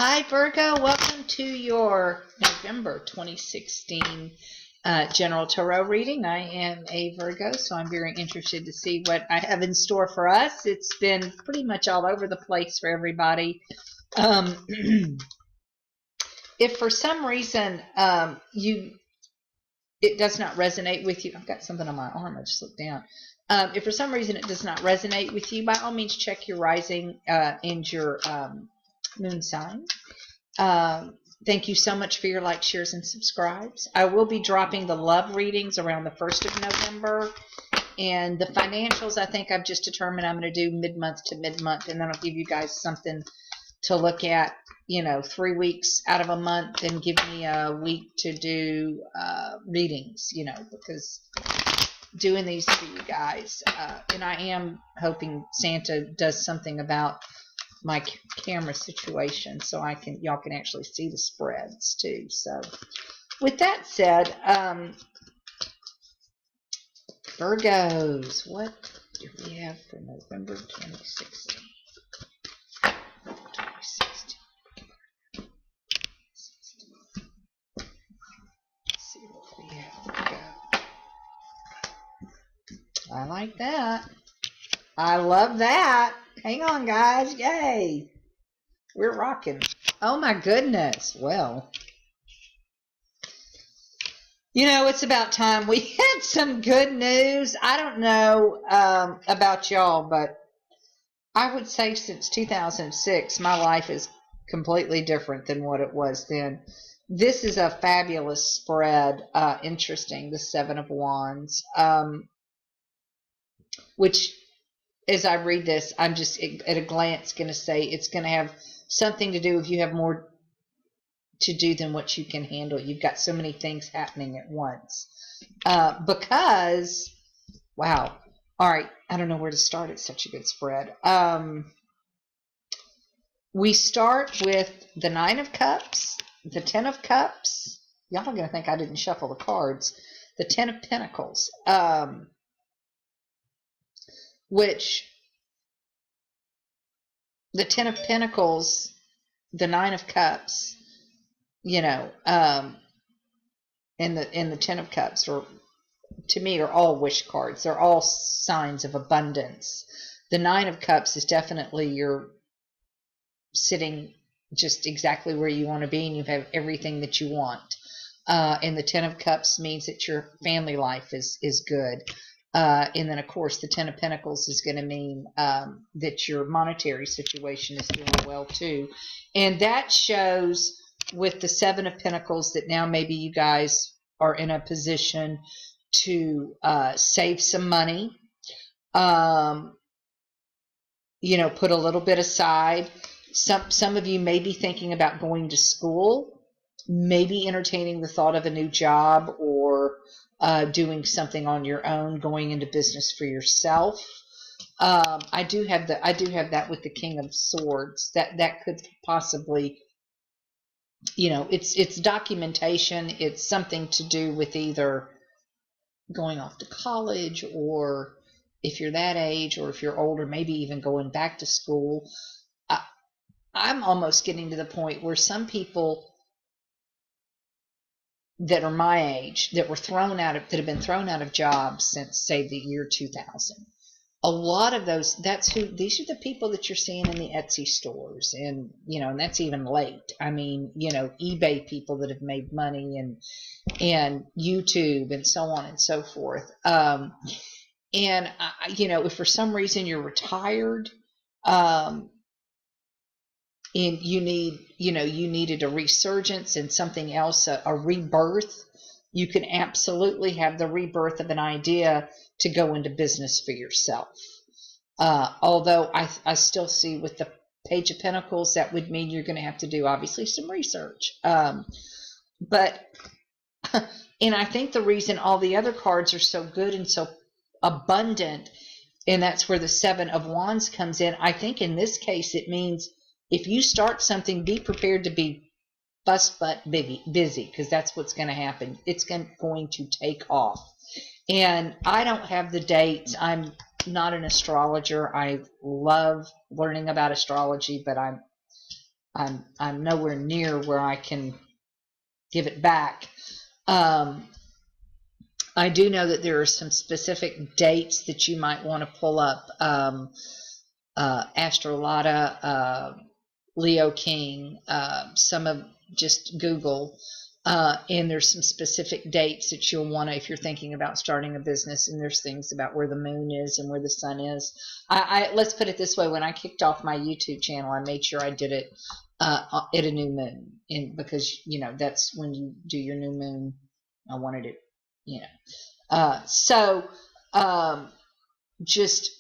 Hi, Virgo. Welcome to your November 2016 General Tarot reading. I am a Virgo, so I'm very interested to see what I have in store for us. It's been pretty much all over the place for everybody. If for some reason it does not resonate with you, I've got something on my arm. I just looked down. If for some reason it does not resonate with you, by all means check your rising and your moon sign. Thank you so much for your likes, shares, and subscribes. I will be dropping the love readings around the 1st of November. And the financials, I think I've just determined I'm going to do mid-month to mid-month. And then I'll give you guys something to look at, 3 weeks out of a month, and give me a week to do readings, because doing these for you guys. And I am hoping Santa does something about my camera situation so y'all can actually see the spreads too. So with that said, Virgos, what do we have for November 2016? Let's see what we have. I like that. I love that. Hang on, guys. Yay. We're rocking. Oh, my goodness. Well, it's about time we had some good news. I don't know about y'all, but I would say since 2006, my life is completely different than what it was then. This is a fabulous spread. Interesting. The Seven of Wands. Which, as I read this, I'm just at a glance going to say it's going to have something to do if you have more to do than what you can handle. You've got so many things happening at once. Because, wow. All right. I don't know where to start. It's such a good spread. We start with the Nine of Cups, the Ten of Cups. Y'all are going to think I didn't shuffle the cards. The Ten of Pentacles. Which the Ten of Pentacles, the Nine of Cups, and the Ten of Cups to me are all wish cards. They're all signs of abundance. The Nine of Cups is definitely you're sitting just exactly where you want to be and you have everything that you want. And the Ten of Cups means that your family life is good. And then, of course, the Ten of Pentacles is going to mean that your monetary situation is doing well, too. And that shows with the Seven of Pentacles that now maybe you guys are in a position to save some money, put a little bit aside. Some of you may be thinking about going to school, maybe entertaining the thought of a new job or doing something on your own, going into business for yourself. I do have that with the King of Swords. That could possibly, it's documentation. It's something to do with either going off to college, or if you're that age, or if you're older, maybe even going back to school. I'm almost getting to the point where some people that are my age that have been thrown out of jobs since, say, the year 2000. A lot of those, these are the people that you're seeing in the Etsy stores, and and that's even late. I mean, eBay people that have made money, and YouTube and so on and so forth. And if for some reason you're retired, and you needed a resurgence and something else, a rebirth, you can absolutely have the rebirth of an idea to go into business for yourself. Although I still see with the Page of Pentacles, that would mean you're going to have to do obviously some research. But and I think the reason all the other cards are so good and so abundant, and that's where the Seven of Wands comes in. I think in this case it means if you start something, be prepared to be bust butt busy, because that's what's going to happen. It's going to take off. And I don't have the dates. I'm not an astrologer. I love learning about astrology, but I'm nowhere near where I can give it back. Um, I do know that there are some specific dates that you might want to pull up. Astrolata, Leo King, some of just Google. And there's some specific dates that you'll want to, if you're thinking about starting a business, and there's things about where the moon is and where the sun is. Let's put it this way: when I kicked off my YouTube channel, I made sure I did it at a new moon, and because that's when you do your new moon. I wanted it, you know. So just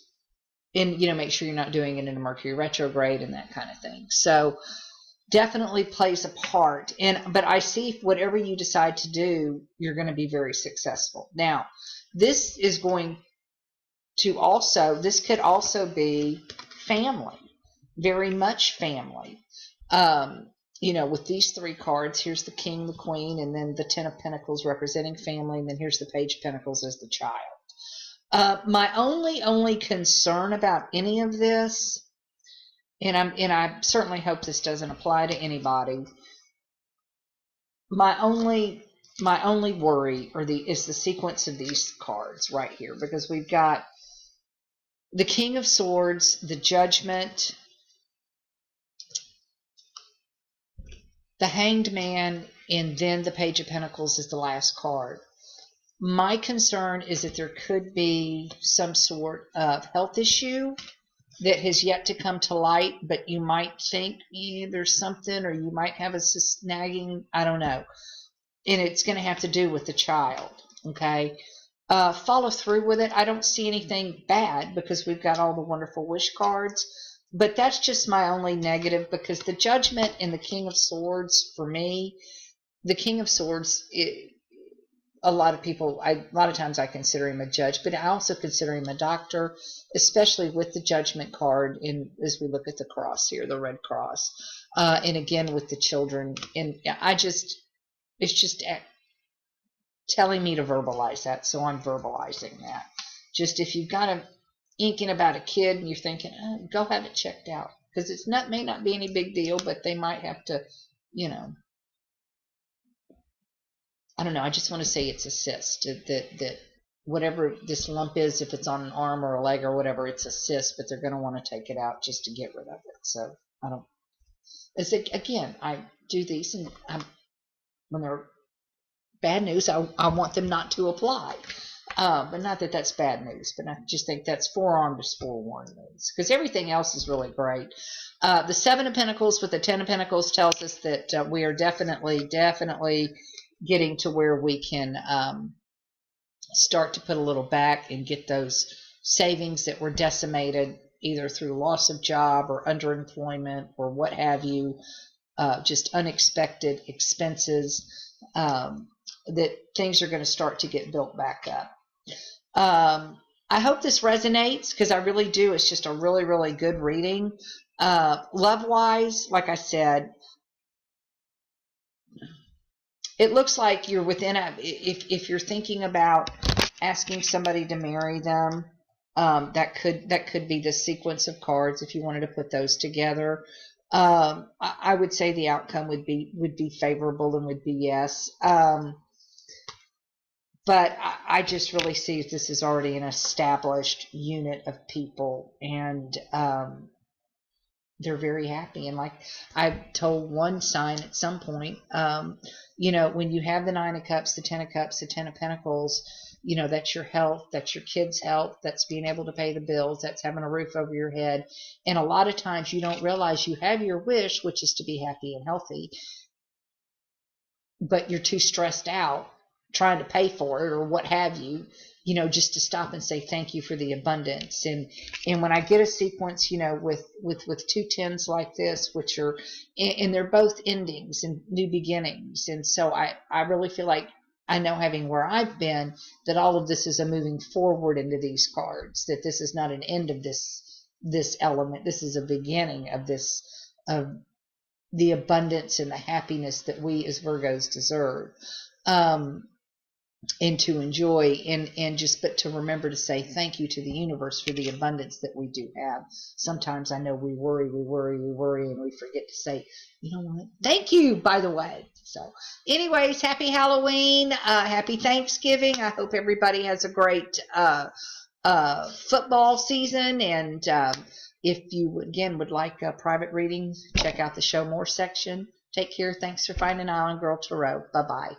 and make sure you're not doing it in a Mercury retrograde and that kind of thing. So definitely plays a part. But I see whatever you decide to do, you're going to be very successful. Now, this is going to also, this could also be family, very much family. With these three cards, here's the King, the Queen, and then the Ten of Pentacles representing family, and then here's the Page of Pentacles as the child. My only concern about any of this, and I certainly hope this doesn't apply to anybody. My only worry is the sequence of these cards right here, because we've got the King of Swords, the Judgment, the Hanged Man, and then the Page of Pentacles is the last card. My concern is that there could be some sort of health issue that has yet to come to light, but you might think there's something, or you might have a snagging, I don't know. And it's going to have to do with the child, okay? Follow through with it. I don't see anything bad because we've got all the wonderful wish cards, but that's just my only negative, because the Judgment and the King of Swords, for me, the King of Swords, a lot of times I consider him a judge, but I also consider him a doctor, especially with the Judgment card as we look at the cross here, the red cross, and again with the children. And it's just telling me to verbalize that, so I'm verbalizing that. Just if you've got an inking about a kid and you're thinking, go have it checked out, because may not be any big deal, but they might have to, I don't know. I just want to say it's a cyst. That whatever this lump is, if it's on an arm or a leg or whatever, it's a cyst, but they're going to want to take it out just to get rid of it. So I don't. Again, I do these, and when they're bad news, I want them not to apply. But not that that's bad news, but I just think that's forearmed is forewarned news, because everything else is really great. The Seven of Pentacles with the Ten of Pentacles tells us that we are definitely getting to where we can start to put a little back and get those savings that were decimated either through loss of job or underemployment or what have you, just unexpected expenses, that things are going to start to get built back up. I hope this resonates, because I really do. It's just a really, really good reading. Love-wise, like I said, it looks like you're within if you're thinking about asking somebody to marry them, that could be the sequence of cards if you wanted to put those together. I would say the outcome would be favorable and would be yes. But I just really see this is already an established unit of people, and they're very happy. And like I told one sign at some point, when you have the Nine of Cups, the Ten of Cups, the Ten of Pentacles, that's your health, that's your kids' health, that's being able to pay the bills, that's having a roof over your head. And a lot of times you don't realize you have your wish, which is to be happy and healthy, but you're too stressed out trying to pay for it or what have you, just to stop and say thank you for the abundance. And when I get a sequence, with two tens like this, which are, and they're both endings and new beginnings. And so I really feel like I know, having where I've been, that all of this is a moving forward into these cards, that this is not an end of this element. This is a beginning of this, of the abundance and the happiness that we as Virgos deserve. and to enjoy, and just but to remember to say thank you to the universe for the abundance that we do have. Sometimes I know we worry, and we forget to say, you know what, thank you, by the way. So anyways, happy Halloween, happy Thanksgiving. I hope everybody has a great football season, and if you again would like private readings, check out the show more section. Take care. Thanks for finding Island Girl Tarot. Bye bye.